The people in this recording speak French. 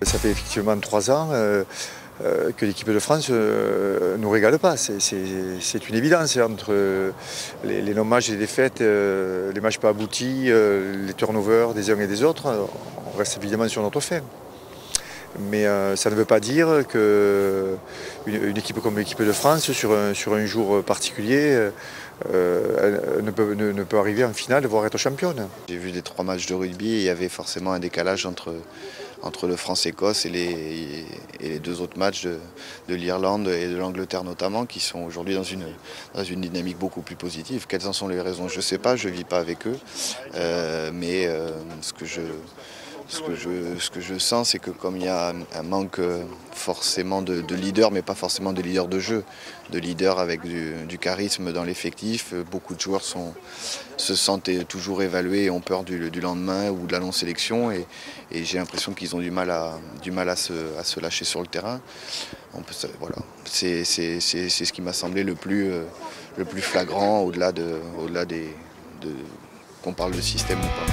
Ça fait effectivement 3 ans que l'équipe de France ne nous régale pas. C'est une évidence entre les non-matchs et les défaites, les matchs pas aboutis, les turnovers des uns et des autres. On reste évidemment sur notre faim. Mais ça ne veut pas dire qu'une équipe comme l'équipe de France, sur un jour particulier, elle ne peut arriver en finale, voire être championne. J'ai vu les 3 matchs de rugby et il y avait forcément un décalage entre le France-Écosse et les 2 autres matchs de l'Irlande et de l'Angleterre notamment, qui sont aujourd'hui dans une dynamique beaucoup plus positive. Quelles en sont les raisons? Je ne sais pas, je ne vis pas avec eux. Mais ce que je sens, c'est que comme il y a un manque forcément de leaders, mais pas forcément de leaders de jeu, de leaders avec du charisme dans l'effectif, beaucoup de joueurs se sentent toujours évalués et ont peur du lendemain ou de la non-sélection. Et j'ai l'impression qu'ils ont du mal à se lâcher sur le terrain. Voilà. C'est ce qui m'a semblé le plus flagrant au-delà qu'on parle de système ou pas.